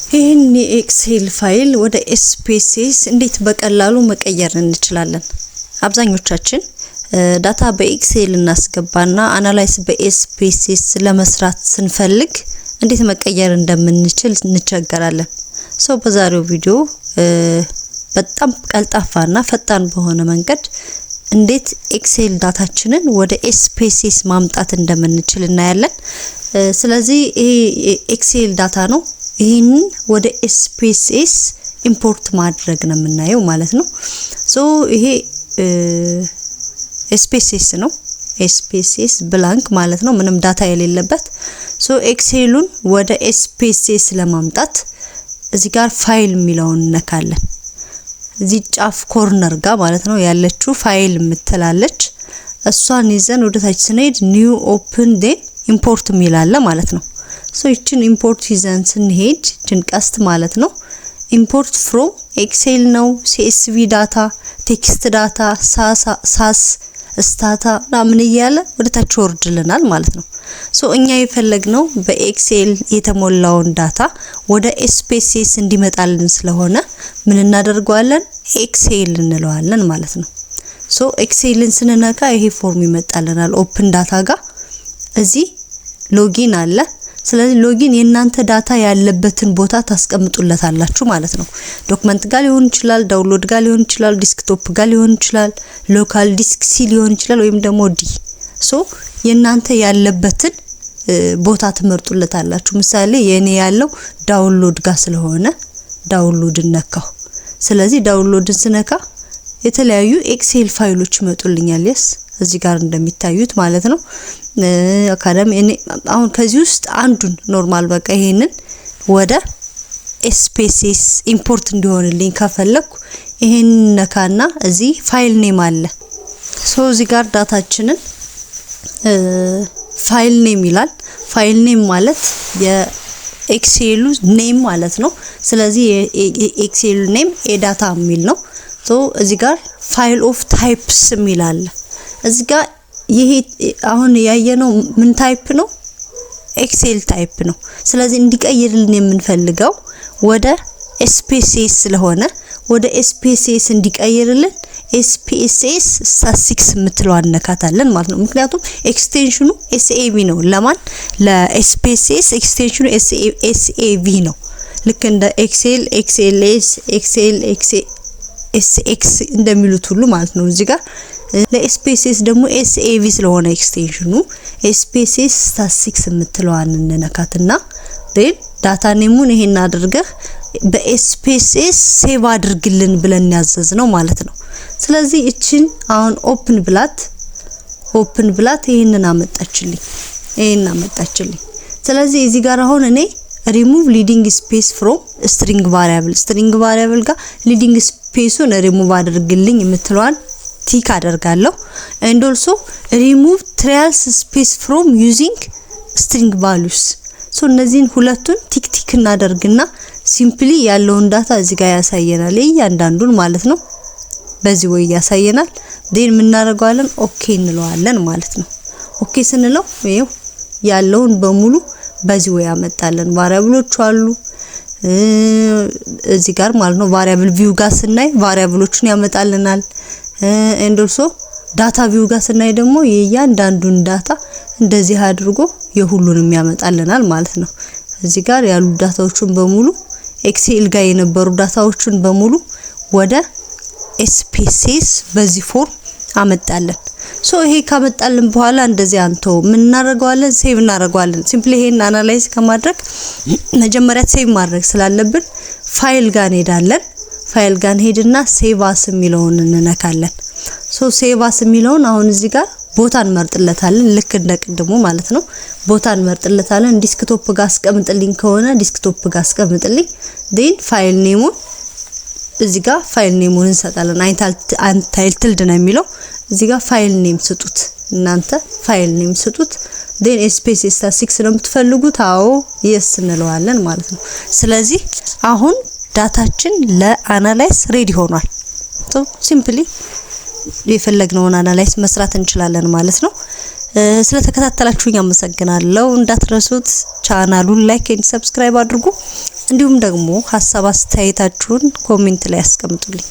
ይህን የኤክሴል ፋይል ወደ ኤስፒኤስኤስ እንዴት በቀላሉ መቀየር እንችላለን? አብዛኞቻችን ዳታ በኤክሴል እናስገባና አናላይዝ በኤስፒኤስኤስ ለመስራት ስንፈልግ እንዴት መቀየር እንደምንችል እንቸገራለን። በዛሬው ቪዲዮ በጣም ቀልጣፋና ፈጣን በሆነ መንገድ እንዴት ኤክሴል ዳታችንን ወደ ኤስፒኤስኤስ ማምጣት እንደምንችል እናያለን። ስለዚህ ይሄ ኤክሴል ዳታ ነው። ይሄን ወደ ኤስፒኤስኤስ ኢምፖርት ማድረግ ነው የምናየው ማለት ነው። ይሄ ኤስፒኤስኤስ ነው። ኤስፒኤስኤስ ብላንክ ማለት ነው፣ ምንም ዳታ የሌለበት። ኤክሴሉን ወደ ኤስፒኤስኤስ ለማምጣት እዚህ ጋር ፋይል የሚለውን ነካለን። እዚህ ጫፍ ኮርነር ጋር ማለት ነው ያለችው ፋይል የምትላለች። እሷን ይዘን ወደ ታች ስንሄድ ኒው ኦፕን ዴን ኢምፖርት የሚላለ ማለት ነው። ይችን ኢምፖርት ይዘን ስንሄድ ይችን ቀስት ማለት ነው ኢምፖርት ፍሮም ኤክሴል ነው፣ ሲኤስቪ ዳታ፣ ቴክስት ዳታ፣ ሳስ ስታታ ምን እያለ ወደ ታች ወርድልናል ማለት ነው። እኛ የፈለግነው በኤክሴል የተሞላውን ዳታ ወደ ኤስፒኤስኤስ እንዲመጣልን ስለሆነ ምን እናደርጋለን? ኤክሴል እንለዋለን ማለት ነው። ኤክሴልን ስንነካ ይሄ ፎርም ይመጣልናል ኦፕን ዳታ ጋር። እዚህ ሎጊን አለ። ስለዚህ ሎጊን የናንተ ዳታ ያለበትን ቦታ ታስቀምጡለታላችሁ ማለት ነው። ዶክመንት ጋር ሊሆን ይችላል፣ ዳውንሎድ ጋር ሊሆን ይችላል፣ ዲስክቶፕ ጋር ሊሆን ይችላል፣ ሎካል ዲስክ ሲ ሊሆን ይችላል፣ ወይም ደግሞ ዲ። የናንተ ያለበትን ቦታ ትመርጡለታላችሁ። ምሳሌ የኔ ያለው ዳውንሎድ ጋር ስለሆነ ዳውንሎድን ነካው። ስለዚህ ዳውንሎድን ስነካ የተለያዩ ኤክሴል ፋይሎች ይመጡልኛል። እዚህ ጋር እንደሚታዩት ማለት ነው። አካዳሚ እኔ አሁን ከዚህ ውስጥ አንዱን ኖርማል በቃ ይሄንን ወደ ኤስፒኤስኤስ ኢምፖርት እንዲሆንልኝ ከፈለኩ ይሄን ነካና እዚህ ፋይል ኔም አለ። እዚህ ጋር ዳታችንን ፋይል ኔም ይላል። ፋይል ኔም ማለት የኤክሴሉ ኔም ማለት ነው። ስለዚህ የኤክሴሉ ኔም ኤዳታ የሚል ነው። እዚህ ጋር ፋይል ኦፍ ታይፕስ የሚል አለ። እዚህ ጋር ይሄ አሁን ያየነው ምን ታይፕ ነው? ኤክሴል ታይፕ ነው። ስለዚህ እንዲቀይርልን የምንፈልገው ወደ ኤስፒኤስኤስ ስለሆነ ወደ ኤስፒኤስኤስ እንዲቀይርልን ኤስፒኤስኤስ ስታቲስቲክስ የምትለው አነካታለን ማለት ነው። ምክንያቱም ኤክስቴንሽኑ ኤስኤቪ ነው። ለማን? ለኤስፒኤስኤስ ኤክስቴንሽኑ ኤስኤቪ ነው። ልክ እንደ ኤክሴል፣ ኤክሴልኤስ፣ ኤክሴል፣ ኤስኤክስ እንደሚሉት ሁሉ ማለት ነው። እዚህ ጋር ለኤስፒኤስኤስ ደግሞ ኤስኤቪ ስለሆነ ኤክስቴንሽኑ ኤስፒኤስኤስ ስታቲስቲክስ የምትለዋን እንነካትና ዴን ዳታ ኔሙን ይሄን አድርገህ በኤስፒኤስኤስ ሴቭ አድርግልን ብለን ያዘዝነው ማለት ነው። ስለዚህ እቺን አሁን ኦፕን ብላት ይሄንን አመጣችልኝ። ስለዚህ እዚህ ጋር አሁን እኔ ሪሙቭ ሊዲንግ ስፔስ ፍሮም ስትሪንግ ቫሪያብል ጋር ሊዲንግ ስፔሱን ሪሙቭ አድርግልኝ የምትለዋን ቲክ አደርጋለሁ። and also remove trials space from using string values። እነዚህን ሁለቱን ቲክ እናደርግና ሲምፕሊ ያለውን ዳታ እዚህ ጋር ያሳየናል፣ እያንዳንዱን ማለት ነው። በዚህ ወይ ያሳየናል። ዴን ምን እናደርጋለን? ኦኬ እንለዋለን ማለት ነው። ኦኬ ስንለው ይሄው ያለውን በሙሉ በዚህ ወይ ያመጣልን። ቫሪያብሎች አሉ እዚህ ጋር ማለት ነው። ቫሪያብል ቪው ጋር ስናይ ቫሪያብሎችን ያመጣልናል። and also ዳታ ቪው ጋር ስናይ ደግሞ የእያንዳንዱን ዳታ እንደዚህ አድርጎ የሁሉንም ያመጣልናል ማለት ነው። እዚህ ጋር ያሉ ዳታዎችን በሙሉ ኤክሴል ጋር የነበሩ ዳታዎችን በሙሉ ወደ ኤስፒኤስኤስ በዚህ ፎርም አመጣልን። ይሄ ካመጣልን በኋላ እንደዚህ አንተው ምን እናደርጋለን? ሴቭ እናደርጋለን። ሲምፕሊ ይሄን አናላይዝ ከማድረግ መጀመሪያ ሴቭ ማድረግ ስላለብን ፋይል ጋር እንሄዳለን። ፋይል ጋር ሄድና ሴቭ አስ የሚለውን እንነካለን። ሴቭ አስ የሚለውን አሁን እዚህ ጋር ቦታ እንመርጥለታለን፣ ልክ እንደቀድሞ ማለት ነው። ቦታ እንመርጥለታለን። ዲስክቶፕ ጋር አስቀምጥልኝ ከሆነ ዲስክቶፕ ጋር አስቀምጥልኝ። ዴን ፋይል ኔሙን እዚህ ጋር ፋይል ኔሙን እንሰጣለን። አንታይትልድ ነው የሚለው። እዚህ ጋር ፋይል ኔም ስጡት፣ እናንተ ፋይል ኔም ስጡት። ዴን ኤስፒኤስኤስ ስታቲስቲክስ ነው የምትፈልጉት? አዎ የስ እንለዋለን ማለት ነው። ስለዚህ አሁን ዳታችን ለአናላይዝ ሬዲ ሆኗል። ሲምፕሊ የፈለግነውን አናላይዝ መስራት እንችላለን ማለት ነው። ስለተከታተላችሁኝ አመሰግናለሁ። እንዳትረሱት ቻናሉን ላይክ እና ሰብስክራይብ አድርጉ። እንዲሁም ደግሞ ሐሳብ አስተያየታችሁን ኮሜንት ላይ አስቀምጡልኝ።